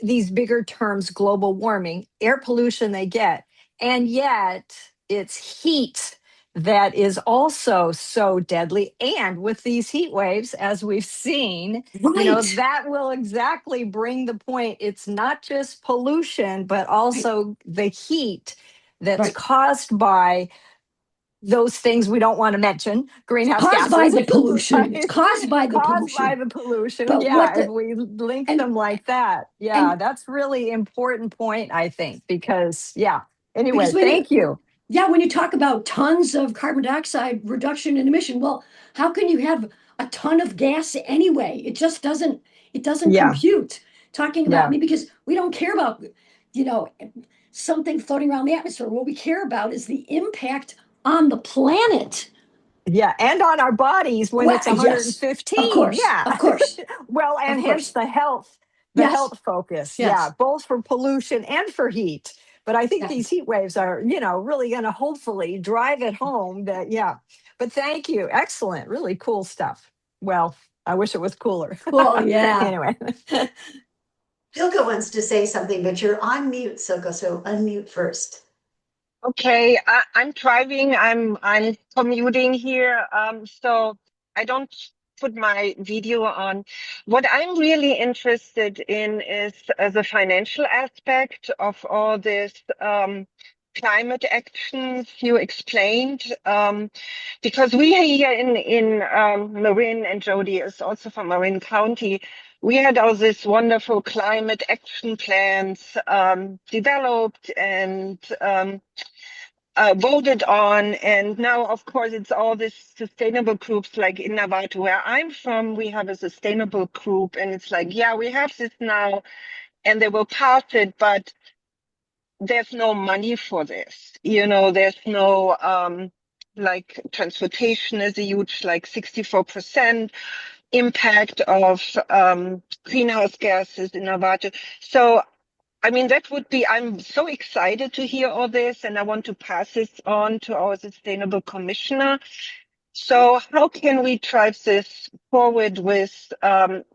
[SPEAKER 3] these bigger terms, global warming. Air pollution they get, and yet it's heat that is also so deadly. And with these heat waves, as we've seen,
[SPEAKER 4] Right,
[SPEAKER 3] that will exactly bring the point. It's not just pollution, but
[SPEAKER 4] right,
[SPEAKER 3] also the heat that's
[SPEAKER 4] right.
[SPEAKER 3] caused by those things we don't want to mention, greenhouse
[SPEAKER 4] Caused by
[SPEAKER 3] gases,
[SPEAKER 4] the pollution. It's
[SPEAKER 3] right?
[SPEAKER 4] caused by the
[SPEAKER 3] Caused by
[SPEAKER 4] pollution.
[SPEAKER 3] the pollution.
[SPEAKER 4] But what
[SPEAKER 3] Yeah, if
[SPEAKER 4] the
[SPEAKER 3] we link
[SPEAKER 4] and
[SPEAKER 3] them like that. Yeah,
[SPEAKER 4] and
[SPEAKER 3] that's really important point, I think, because, yeah.
[SPEAKER 4] because
[SPEAKER 3] Anyway,
[SPEAKER 4] when you
[SPEAKER 3] thank you.
[SPEAKER 4] yeah, when you talk about tons of carbon dioxide reduction in emission, well, how can you have a ton of gas anyway? It doesn't
[SPEAKER 3] Yeah,
[SPEAKER 4] compute. Talking about, I
[SPEAKER 3] yeah.
[SPEAKER 4] mean, because we don't care about, you know, something floating around the atmosphere. What we care about is the impact on the planet.
[SPEAKER 3] Yeah, and on our bodies when
[SPEAKER 4] Well,
[SPEAKER 3] it's
[SPEAKER 4] yes, of
[SPEAKER 3] 115.
[SPEAKER 4] course,
[SPEAKER 3] Yeah.
[SPEAKER 4] of course,
[SPEAKER 3] Well, and
[SPEAKER 4] of
[SPEAKER 3] hence
[SPEAKER 4] course.
[SPEAKER 3] the health. the
[SPEAKER 4] Yes,
[SPEAKER 3] health focus. Yeah,
[SPEAKER 4] yes.
[SPEAKER 3] both for pollution and for heat. But I think
[SPEAKER 1] Yeah.
[SPEAKER 3] these heat waves are, really going to hopefully drive it home that, yeah. But thank you. Excellent. Really cool stuff. Well, I wish it was cooler.
[SPEAKER 4] Cool, yeah.
[SPEAKER 3] Anyway.
[SPEAKER 1] Silke wants to say something, but you're on mute, Silke, so unmute first.
[SPEAKER 5] Okay, I'm driving. I'm commuting here. So I don't put my video on. What I'm really interested in is the financial aspect of all this climate actions you explained. Because we here in Marin, and Jody is also from Marin County, we had all these wonderful climate action plans developed and voted on. And now, of course, it's all these sustainable groups like in Navato, where I'm from, we have a sustainable group. And it's like, yeah, we have this now and they will pass it, but there's no money for this. There's no, like transportation is a huge, like 64% impact of greenhouse gases in Navato. So I mean, that would be, I'm so excited to hear all this, and I want to pass this on to our sustainable commissioner. So how can we drive this forward with,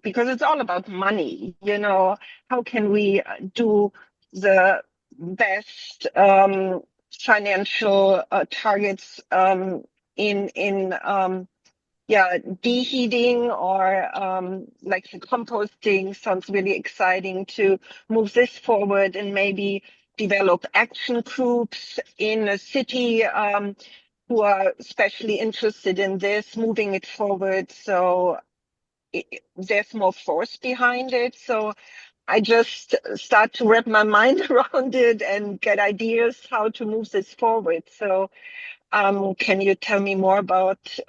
[SPEAKER 5] because it's all about money, how can we do the best financial targets in yeah, deheating or like the composting sounds really exciting to move this forward and maybe develop action groups in a city who are especially interested in this, moving it forward. So there's more force behind it. So I just start to wrap my mind around it and get ideas how to move this forward. So can you tell me more about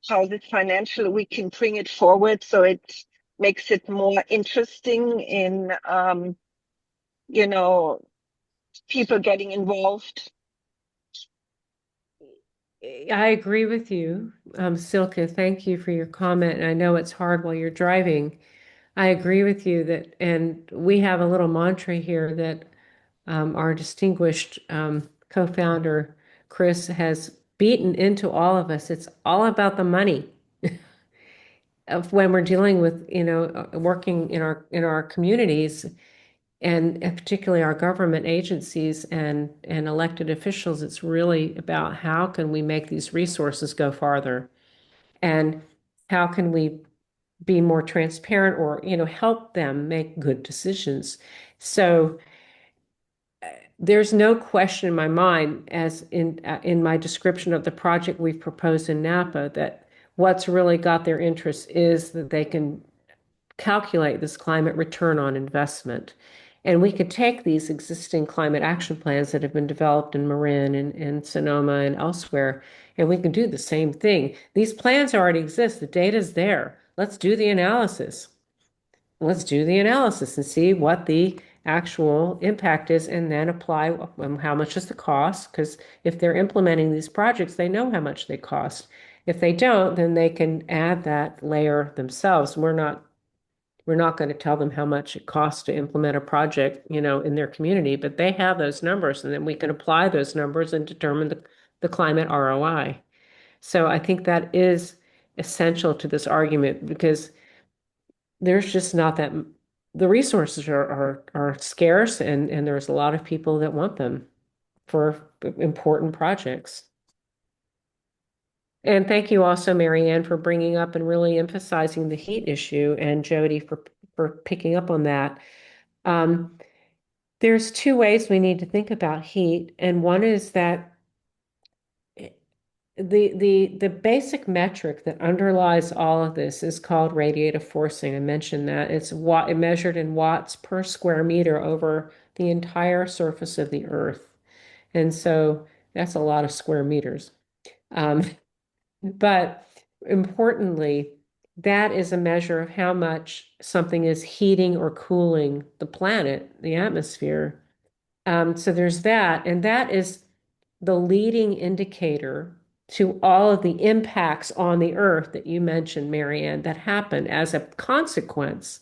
[SPEAKER 5] how this financial we can bring it forward so it makes it more interesting in you know people getting involved?
[SPEAKER 2] I agree with you, Silke. Thank you for your comment. And I know it's hard while you're driving. I agree with you that, and we have a little mantra here that our distinguished co-founder, Chris, has beaten into all of us. It's all about the money. Of when we're dealing with, working in our communities and particularly our government agencies and elected officials, it's really about how can we make these resources go farther and how can we be more transparent or, help them make good decisions. So there's no question in my mind, as in my description of the project we've proposed in Napa, that what's really got their interest is that they can calculate this climate return on investment. And we could take these existing climate action plans that have been developed in Marin and Sonoma and elsewhere, and we can do the same thing. These plans already exist. The data's there. Let's do the analysis. Let's do the analysis and see what the actual impact is and then apply how much is the cost. Because if they're implementing these projects, they know how much they cost. If they don't, then they can add that layer themselves. We're not going to tell them how much it costs to implement a project, in their community, but they have those numbers, and then we can apply those numbers and determine the climate ROI. So I think that is essential to this argument because there's just not that the resources are scarce and there's a lot of people that want them for important projects. And thank you also, Marianne, for bringing up and really emphasizing the heat issue, and Jody for picking up on that. There's two ways we need to think about heat, and one is that the basic metric that underlies all of this is called radiative forcing. I mentioned that it's measured in watts per square meter over the entire surface of the Earth, and so that's a lot of square meters. But importantly, that is a measure of how much something is heating or cooling the planet, the atmosphere. So there's that, and that is the leading indicator to all of the impacts on the earth that you mentioned, Marianne, that happen as a consequence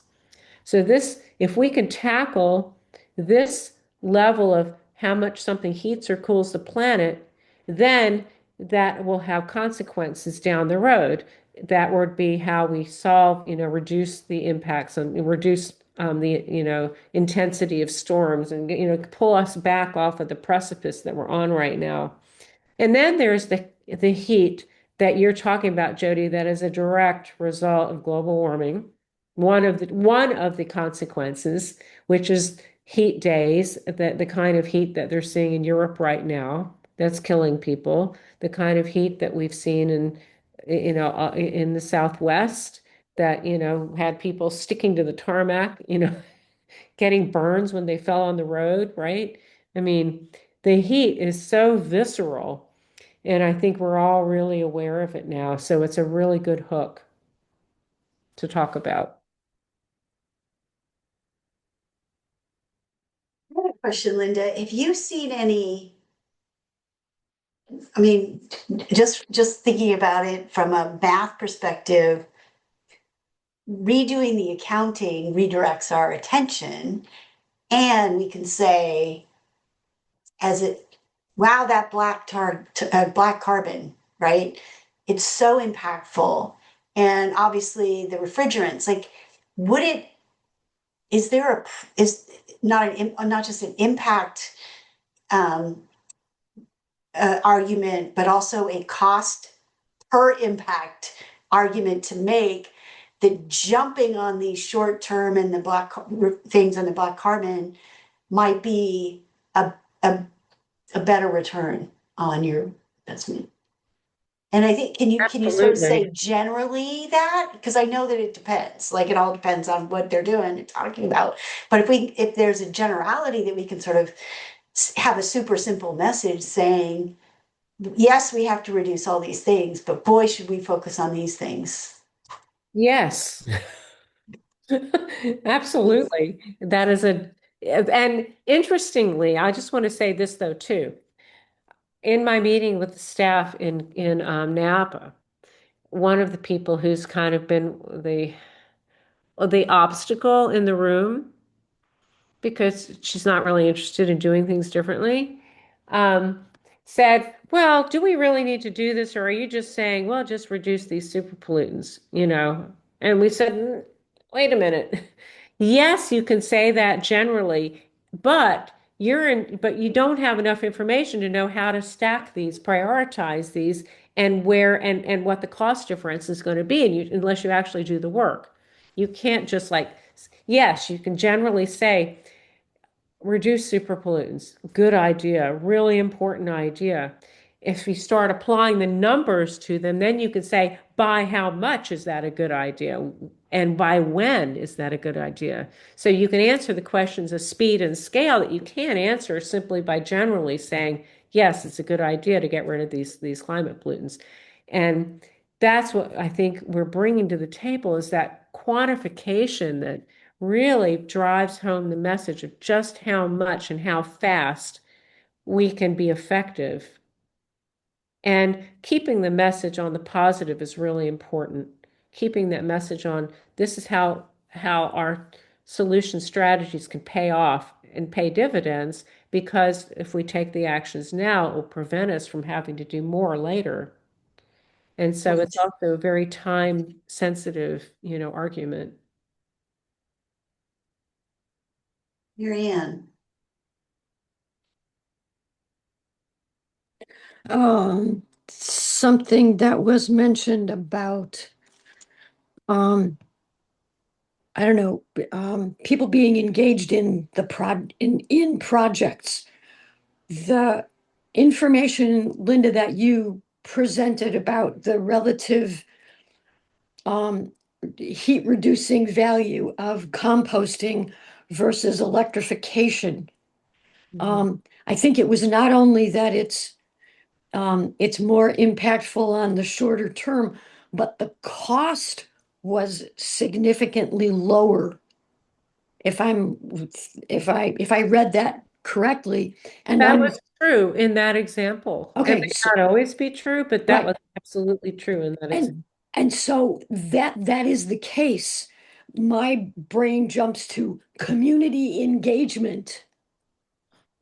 [SPEAKER 2] So this, if we can tackle this level of how much something heats or cools the planet, then that will have consequences down the road. That would be how we solve, reduce the impacts and reduce the, intensity of storms and, pull us back off of the precipice that we're on right now. And then there's the heat that you're talking about, Jody, that is a direct result of global warming. One of the consequences, which is heat days, that the kind of heat that they're seeing in Europe right now, that's killing people. The kind of heat that we've seen in the Southwest that, had people sticking to the tarmac, getting burns when they fell on the road, right? I mean, the heat is so visceral, and I think we're all really aware of it now. So it's a really good hook to talk about.
[SPEAKER 1] I have a question, Linda. Have you seen any, I mean, just thinking about it from a math perspective, redoing the accounting redirects our attention, and we can say, as it, wow, that black carbon, right? It's so impactful. And obviously the refrigerants, like, would it, is there a, is not just an impact um, argument, but also a cost per impact argument to make, that jumping on these short term and the things on the black carbon might be a, a better return on your investment. And I think, can you sort of say
[SPEAKER 2] Absolutely.
[SPEAKER 1] generally that? Because I know that it depends. Like, it all depends on what they're doing and talking about. But if there's a generality that we can sort of have a super simple message saying, yes, we have to reduce all these things, but boy, should we focus on these things.
[SPEAKER 2] Yes. Absolutely. And interestingly, I just want to say this though too. In my meeting with the staff in Napa, one of the people who's kind of been the obstacle in the room because she's not really interested in doing things differently, um, said, well, do we really need to do this, or are you just saying, well, just reduce these super pollutants, And we said, wait a minute. Yes, you can say that generally, but but you don't have enough information to know how to stack these, prioritize these, and where and what the cost difference is going to be, unless you actually do the work. You can't just like, yes, you can generally say, reduce super pollutants. Good idea. Really important idea. If you start applying the numbers to them, then you can say, by how much is that a good idea? And by when is that a good idea? So you can answer the questions of speed and scale that you can't answer simply by generally saying, yes, it's a good idea to get rid of these climate pollutants. And that's what I think we're bringing to the table, is that quantification that really drives home the message of just how much and how fast we can be effective. And keeping the message on the positive is really important. Keeping that message on, this is how our solution strategies can pay off and pay dividends, because if we take the actions now, it will prevent us from having to do more later. And so it's also a very time sensitive, argument.
[SPEAKER 1] Marianne.
[SPEAKER 4] Something that was mentioned about, I don't know, people being engaged in in projects. The information, Linda, that you presented about the relative um, heat reducing value of composting versus electrification. I think it was not only that it's more impactful on the shorter term, but the cost was significantly lower. If I read that correctly, and
[SPEAKER 2] That
[SPEAKER 4] I'm
[SPEAKER 2] was true in that example. It
[SPEAKER 4] okay.
[SPEAKER 2] may
[SPEAKER 4] So,
[SPEAKER 2] not always be true, but that
[SPEAKER 4] right,
[SPEAKER 2] was absolutely true in that
[SPEAKER 4] and
[SPEAKER 2] example.
[SPEAKER 4] and so that is the case. my brain jumps to community engagement.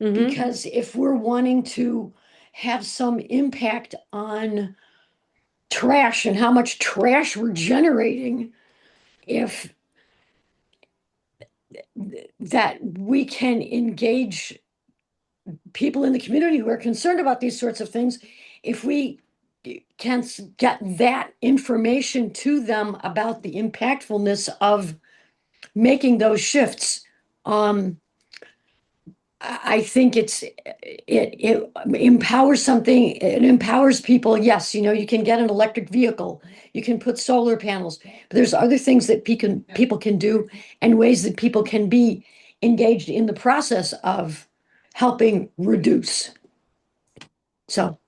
[SPEAKER 2] Mhm.
[SPEAKER 4] Because if we're wanting to have some impact on trash and how much trash we're generating, if that we can engage people in the community who are concerned about these sorts of things, if we can get that information to them about the impactfulness of making those shifts, I think it empowers something. It empowers people. Yes, you can get an electric vehicle, you can put solar panels, but there's other things that people can do, and ways that people can be engaged in the process of helping reduce. So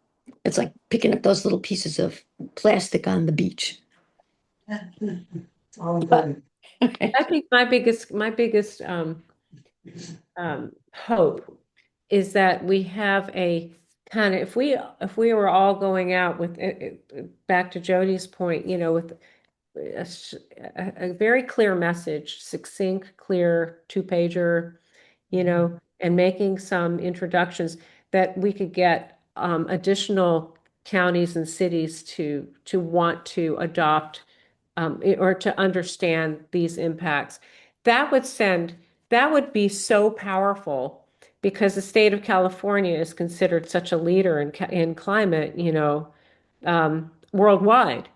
[SPEAKER 4] it's like picking up those little pieces of plastic on the beach.
[SPEAKER 1] It's all
[SPEAKER 4] But
[SPEAKER 1] important.
[SPEAKER 4] okay.
[SPEAKER 2] I think my biggest hope is that we have a kind of, if we were all going out with back to Jody's point, with a very clear message, succinct, clear, two-pager, and making some introductions that we could get additional counties and cities to want to adopt or to understand these impacts. That would be so powerful because the state of California is considered such a leader in climate, worldwide,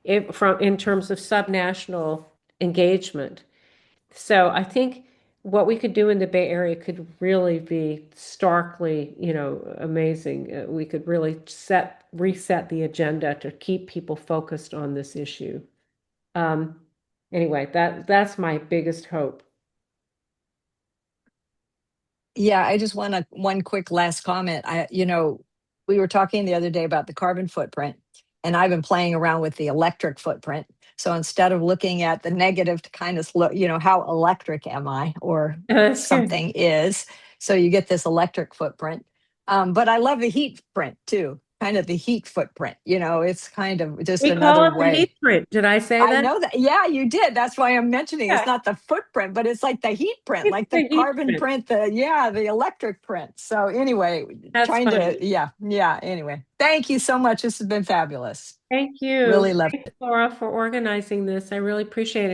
[SPEAKER 2] in terms of subnational engagement. So I think what we could do in the Bay Area could really be starkly, amazing. We could really reset the agenda to keep people focused on this issue. Um, anyway, that's my biggest hope.
[SPEAKER 3] Yeah, I just want one quick last comment. We were talking the other day about the carbon footprint, and I've been playing around with the electric footprint. So instead of looking at the negative to kind of look, how electric am I or
[SPEAKER 2] That's good.
[SPEAKER 3] something is. So you get this electric footprint. But I love the heat print too, kind of the heat footprint. It's kind of just
[SPEAKER 2] We call
[SPEAKER 3] another
[SPEAKER 2] it the
[SPEAKER 3] way.
[SPEAKER 2] heat print. Did I say
[SPEAKER 3] I
[SPEAKER 2] that?
[SPEAKER 3] know that. Yeah, you did. That's why I'm mentioning it's
[SPEAKER 2] Yeah,
[SPEAKER 3] not the footprint, but it's like the heat print,
[SPEAKER 2] it's
[SPEAKER 3] like the
[SPEAKER 2] the heat
[SPEAKER 3] carbon
[SPEAKER 2] print.
[SPEAKER 3] print, the electric print. So anyway,
[SPEAKER 2] That's
[SPEAKER 3] trying to,
[SPEAKER 2] funny.
[SPEAKER 3] yeah. Anyway, thank you so much. This has been fabulous.
[SPEAKER 2] Thank you.
[SPEAKER 3] Really love
[SPEAKER 2] Thanks, Laura, for organizing this. I really appreciate it.